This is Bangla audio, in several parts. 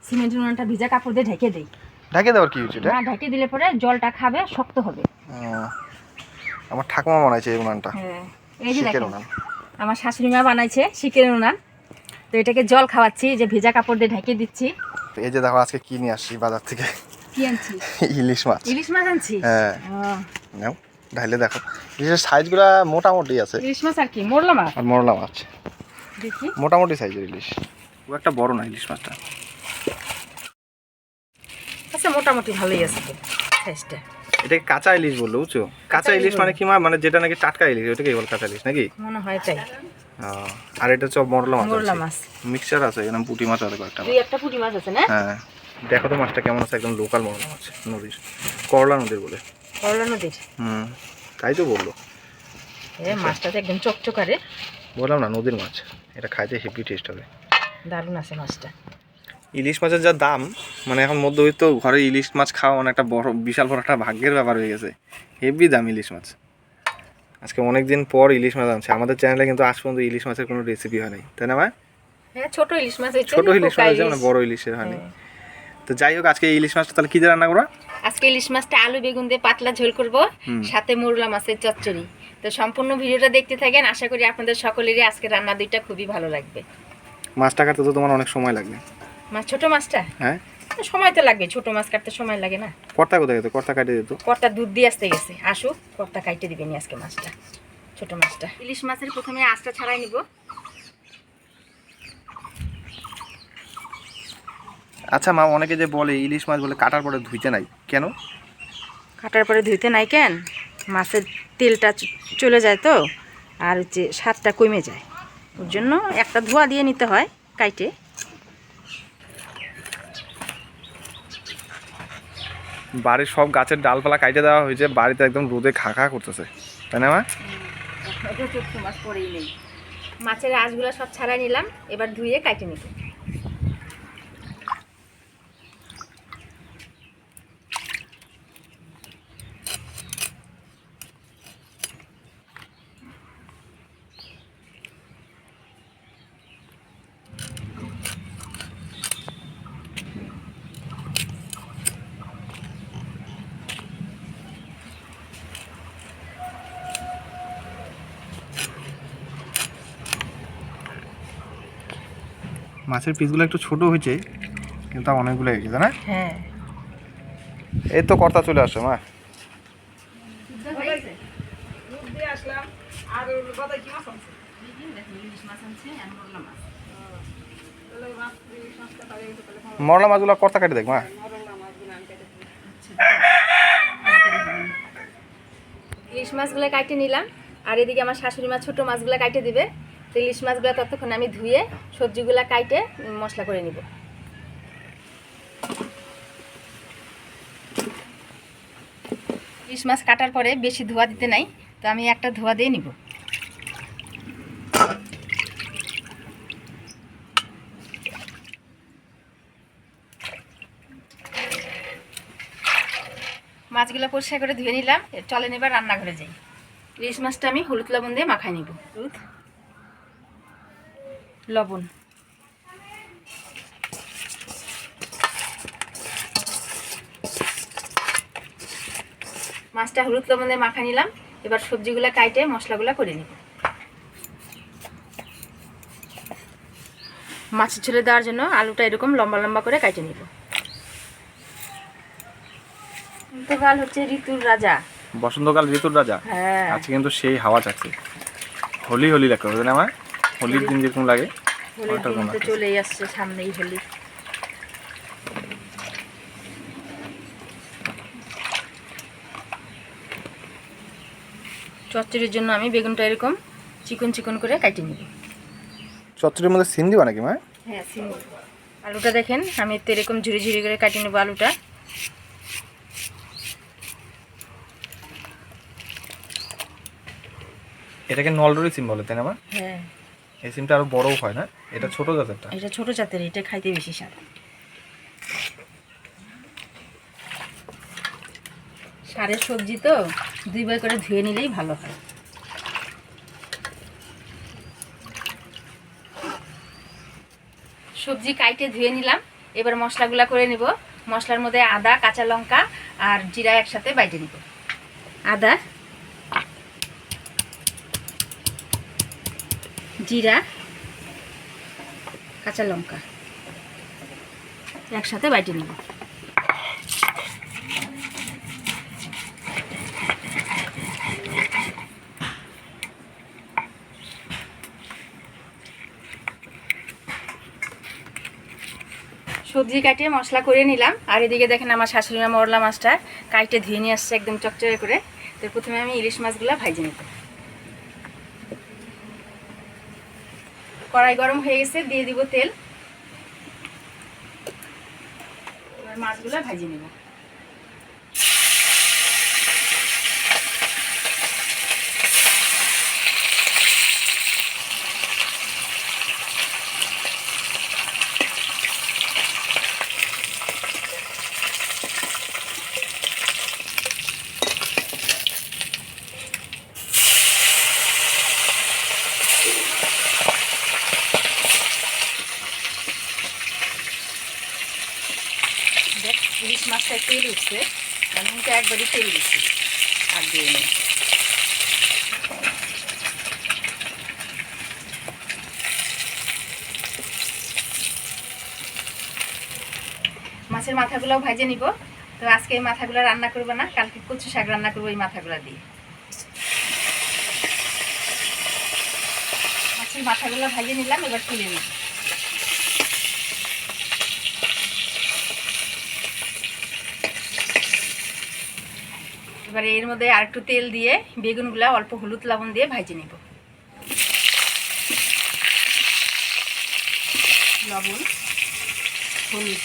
সিমেন্টের উনানটা ভিজা কাপড় দিয়ে ঢেকে দেই। ঢেকে দেওয়ার কি হচ্ছে এটা? না, ঢেকে দিলে পরে জলটা খাবে, শক্ত হবে। আমার ঠাকুমা বানাইছে এই উনানটা। হ্যাঁ, এই যে শিকের দেখেন উনান। আমার শাশুড়ি মা বানাইছে শিকের উনান। তো এটাকে জল খাওয়াচ্ছি, যে ভেজা কাপড় দিয়ে ঢেকে দিচ্ছি। এই যে দেখো আজকে কি নিয়ে আসছি বাজার থেকে। কি আনছি? ইলিশ মাছ। ইলিশ মাছ আনছি। হ্যাঁ, নাও ঢাইলে দেখো। ইলিশের সাইজগুলো মোটামুটি আছে। ইলিশ মাছ আর কি, মোরলা মাছ। আর মোরলা মাছ দেখি মোটামুটি সাইজের ইলিশ, খুব একটা বড় না ইলিশ মাছটা। আচ্ছা, মোটামুটি ভালোই আছে তো সাইজটা। এটাকে কাঁচা ইলিশ বললো, বুঝছো? কাঁচা ইলিশ মানে কি মানে যেটা নাকি টাটকা ইলিশ, ওটাকে বল কাঁচা ইলিশ নাকি? মনে হয় তাই। আর এটা হচ্ছে মোরলা মাছ। মোরলা মাছ মিক্সচার আছে, এখানে পুঁটি মাছ আছে কয়েকটা। দুই একটা পুঁটি মাছ আছে না? হ্যাঁ, দেখো তো মাছটা কেমন আছে, একদম লোকাল মোরলা মাছ, নদীর, করলা নদীর বলে। করলা নদীর? তাই তো বললো। মাছটা তো একদম চকচকারে। বললাম না, নদীর মাছ, এটা খাইতে হেভি টেস্ট হবে। দারুণ আছে মাছটা। ইলিশ মাছের যা দাম, মানে এখন মধ্যবিত্ত ঘরে ইলিশ মাছ খাওয়া মানে একটা বড় বিশাল বড় একটা ভাগ্যের ব্যাপার হয়ে গেছে। হেভি দাম ইলিশ মাছ। আজকে অনেক দিন পর ইলিশ মাছ আনছে আমাদের চ্যানেলে, কিন্তু আজ পর্যন্ত ইলিশ মাছের কোনো রেসিপি হয় নাই, তাই না ভাই? হ্যাঁ, ছোট ইলিশ মাছ হয়েছে। ছোট ইলিশ মাছ হয়েছে, মানে বড় ইলিশের হয়নি। তো যাই হোক, আজকে ইলিশ মাছটা তাহলে কি দিয়ে রান্না করবো? আজকে ইলিশ মাছটা আলু বেগুন দিয়ে পাতলা ঝোল করব, সাথে মোরলা মাছের চচ্চড়ি। তো সম্পূর্ণ ভিডিওটা দেখতে থাকেন, আশা করি আপনাদের সকলেরই আজকে রান্না দুইটা খুবই ভালো লাগবে। মাছটা কাটতে তো তোমার অনেক সময় লাগবে। মাছ ছোট মাছটা? হ্যাঁ, সময় তো লাগবে, ছোট মাছ কাটতে সময় লাগে না? কর্তা কোথায় গেছে? কর্তা কাটিয়ে দিত। কর্তা দুধ দিয়ে আসতে গেছে, আসুক কর্তা কাটতে দিবেনি আজকে মাছটা, ছোট মাছটা। ইলিশ মাছের প্রথমে আঁশটা ছাড়াই নিব। আচ্ছা মা, অনেকে যে বলে ইলিশ মাছ বলে কাটার পরে ধুইতে নাই, কেন? কাটার পরে ধুইতে নাই কেন? মাছের তেলটা চলে যায় তো, আর হচ্ছে স্বাদটা কমে যায়, ওর জন্য একটা ধোয়া দিয়ে নিতে হয় কাইটে। বাড়ির সব গাছের ডালপালা কাটে দেওয়া হয়েছে, বাড়িতে একদম রোদে খা খা করতেছে, তাই না মা? মাছ পরেই নেই, মাছের আঁশগুলো সব ছাড়াই নিলাম, এবার ধুয়ে কাটে নিব। মাছের পিসগুলো একটু ছোট হয়েছে, কিন্তু অনেকগুলো হয়ে গেছে না? হ্যাঁ, এই তো কর্তা চলে আসে মা। মরলা মাছগুলো কর্তা কাটে দেখ মা। ইলিশ মাছগুলো কাটে নিলাম, আর এদিকে আমার শাশুড়ি মা ছোটো মাছগুলো কাটে দিবে। তো ইলিশ মাছগুলো ততক্ষণ আমি ধুয়ে সবজিগুলো কাটে মশলা করে নিব। ইলিশ মাছ কাটার পরে বেশি ধোয়া দিতে নাই, তো আমি একটা ধোয়া দিয়ে নিব। মাছগুলো পরিষ্কার করে ধুয়ে নিলাম, চলেন এবার রান্নাঘরে যাই। ইলিশ মাছটা আমি হলুদ লবণ দিয়ে মাখাই নিব। হলুদ লবণ, মাছটা হলুদ লবণ দিয়ে মাখা নিলাম। এবার সবজিগুলো কাটে মশলাগুলো করে নিব। মাছের ঝোলে দেওয়ার জন্য আলুটা এরকম লম্বা লম্বা করে কাটে নিব। বসন্তকাল হচ্ছে ঋতুর রাজা। বসন্তকাল ঋতুর রাজা। হ্যাঁ, আজকে কিন্তু সেই হাওয়া চাচ্ছে। হোলি হোলি লাগবে, বুঝলেন আমার? হোলির দিন যেরকম লাগে, হোলির দিন তো চলেই আসছে, সামনেই হোলি। চচ্চড়ির জন্য আমি বেগুনটা এরকম চিকন চিকন করে কাটে নিব। চচ্চড়ির মধ্যে সিম দিবা নাকি মা? হ্যাঁ, সিম। আলুটা দেখেন আমি তো এরকম ঝুড়ি ঝুড়ি করে কাটে নেব আলুটা। এটাকে নলডরি সিম বলে, তাই না মা? হ্যাঁ, এই সিমটা আরো বড়ও হয় না? এটা ছোট জাতেরটা। এটা ছোট জাতের, এটা খাইতে বেশি স্বাদ। সারের সবজি তো দুইবার করে ধুয়ে নিলেই ভালো হয়। সবজি কাইটে ধুয়ে নিলাম, এবার মশলাগুলো করে নিব। মশলার মধ্যে আদা, কাঁচা লঙ্কা আর জিরা একসাথে বাইটে নিব। আদা, জিরা, কাঁচা লঙ্কা একসাথে বাইটে নিব। সবজি কাটিয়ে মশলা করে নিলাম। আর এদিকে দেখেন আমার শাশুড়ি মা মরলা মাছটা কাইটে ধুয়ে নিয়ে আসছে একদম চকচকে করে। তো প্রথমে আমি ইলিশ মাছগুলো ভাজে নিব। কড়াই গরম হয়ে গেছে, দিয়ে দিব তেল। এবার মাছগুলো ভাজে নিব। দেখ ইলিশ মাছটা তেল উঠছে, আমি কিন্তু একবারই তেল দিচ্ছি আর দিয়ে নিই। মাছের মাথাগুলোও ভাজে নিব। তো আজকে এই মাথাগুলো রান্না করবো না, কালকে কচু শাক রান্না করবো এই মাথাগুলো দিয়ে। মাছের মাথাগুলো ভাজে নিলাম, এবার তুলে নিব। এবারে এর মধ্যে আর একটু তেল দিয়ে বেগুনগুলা অল্প হলুদ লবণ দিয়ে ভাজে নিব। লবণ, হলুদ,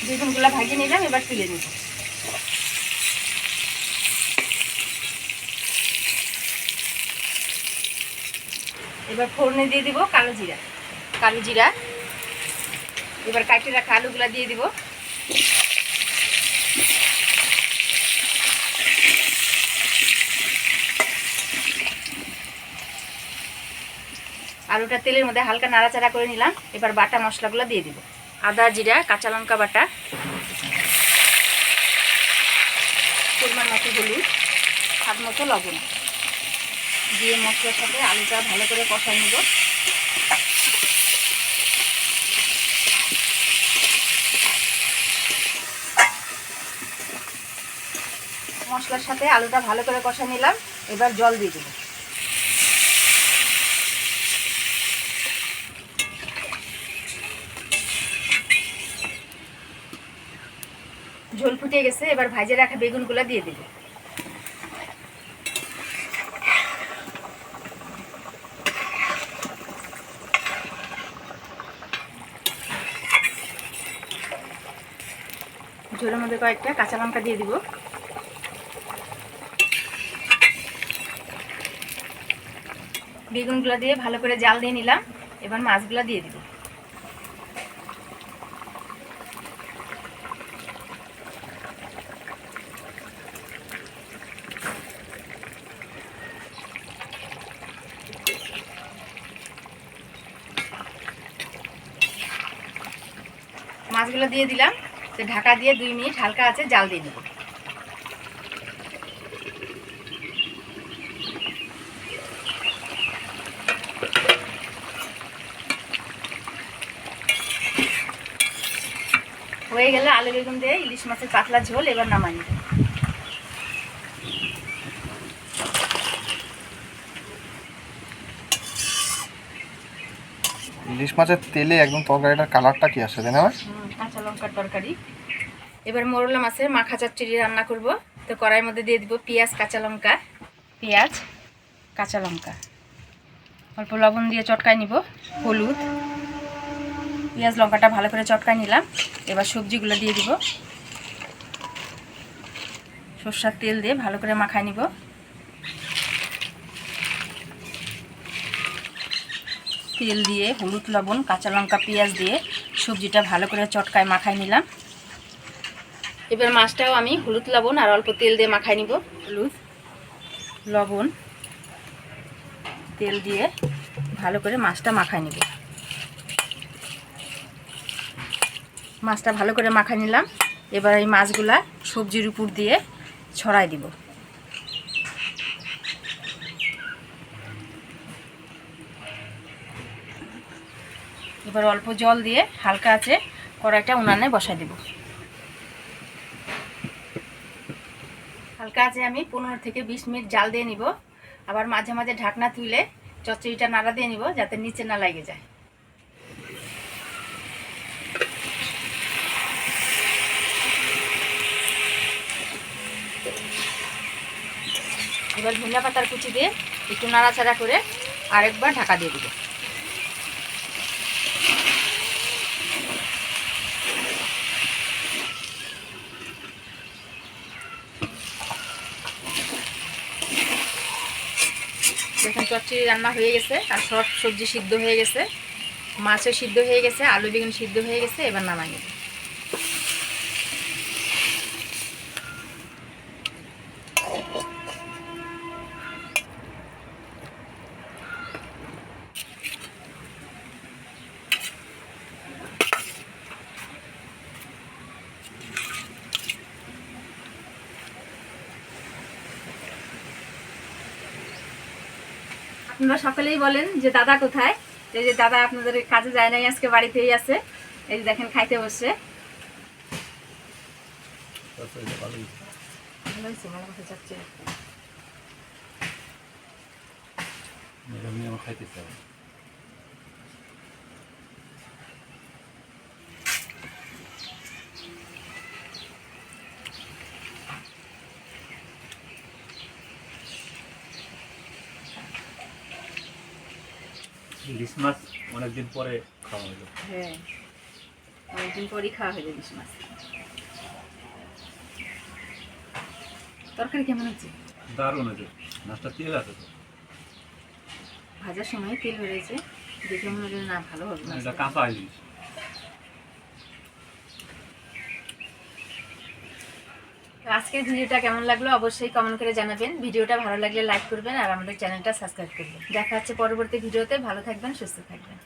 বেগুনগুলা ভাজে নিলাম, এবার তুলে নিব। এবার ফোড়নে দিয়ে দিব কালো জিরা। এবার কাটে রাখা আলুগুলা দিয়ে দিব। আলুটা তেলের মধ্যে হালকা নাড়াচাড়া করে নিলাম। এবার বাটা মশলাগুলো দিয়ে দিব। আদা, জিরা, কাঁচা লঙ্কা বাটা, পরিমাণ মতো হলুদ, স্বাদ মতো লবণ দিয়ে মশলার সাথে আলুটা ভালো করে কষাই নেব। মশলার সাথে আলুটা ভালো করে কষা নিলাম, এবার জল দিয়ে দেব। ঝোল ফুটে গেছে, এবার ভাজে রাখা বেগুনগুলো দিয়ে দেব। ঝোলের মধ্যে কয়েকটা কাঁচা লঙ্কা দিয়ে দিব। বেগুনগুলো দিয়ে ভালো করে জাল দিয়ে নিলাম, এবার মাছগুলো দিয়ে দিব। মাছগুলো দিয়ে দিলাম, তো ঢাকা দিয়ে 2 মিনিট হালকা আছে জাল দিয়ে নেব। হয়ে গেলে আলু বেগুন দিয়ে ইলিশ মাছের পাতলা ঝোল এবার নামাই নেব। ইলিশ মাছের তেলে একদম তরকারিটার কালারটা কি আসে তাই না? কাঁচা লঙ্কার তরকারি। এবার মোরলা মাছের মাখা চচ্চড়ি রান্না করব। তো কড়াইয়ের মধ্যে দিয়ে দিব পেঁয়াজ, কাঁচা লঙ্কা, অল্প লবণ দিয়ে চটকায় নিব, হলুদ, পেঁয়াজ লঙ্কাটা ভালো করে চটকায় নিলাম। এবার সবজিগুলো দিয়ে দিব। সরষের তেল দিয়ে ভালো করে মাখায় নিব। তেল দিয়ে হলুদ, লবণ, কাঁচা লঙ্কা, পেঁয়াজ দিয়ে সবজিটা ভালো করে চটকায় মাখায় নিলাম। এবার মাছটাও আমি হলুদ, লবণ আর অল্প তেল দিয়ে মাখায় নিব। হলুদ, লবণ, তেল দিয়ে ভালো করে মাছটা মাখায় নিব। মাছটা ভালো করে মাখায় নিলাম। এবার এই মাছগুলা সবজির উপর দিয়ে ছড়াই দিব। এবার অল্প জল দিয়ে হালকা আছে কড়াইটা উনানে বসাই দিব। হালকা আছে আমি 15 থেকে 20 মিনিট জাল দিয়ে নিব। আবার মাঝে মাঝে ঢাকনা তুলে চচ্চড়িটা নাড়া দিয়ে নিব যাতে নিচে না লাগে যায়। এবার ধনিয়া পাতার কুচি দিয়ে একটু নাড়াচাড়া করে আরেকবার ঢাকা দিয়ে দিব। দেখুন চচ্চড়ি রান্না হয়ে গেছে আর সব সবজি সিদ্ধ হয়ে গেছে, মাছও সিদ্ধ হয়ে গেছে, আলু বেগুন সিদ্ধ হয়ে গেছে। এবার নামাই নেব। আপনারা সকলেই বলেন যে দাদা কোথায়? এই যে দাদা আপনাদের কাজে যায় নাই, আজকে বাড়িতেই আছে। এই যে দেখেন খাইতে বসে। ইলিশ মাছ অনেকদিন পরে খাওয়া হলো। হ্যাঁ, অনেকদিন পরই খাওয়া হয়ে যায় ইলিশ মাছ। তরকারি কেমন আছে? দারুণ আছে, মাছটা তেল আছে তো, ভাজার সময় তেল হয়েছে, দেখে মনে হলো না ভালো হবে না। এটা কাঁচা ইলিশ। আজকের ভিডিওটা কেমন লাগলো অবশ্যই কমেন্ট করে জানাবেন। ভিডিওটা ভালো লাগলে লাইক করবেন আর আমাদের চ্যানেলটা সাবস্ক্রাইব করবেন। দেখা হচ্ছে পরবর্তী ভিডিওতে। ভালো থাকবেন, সুস্থ থাকবেন।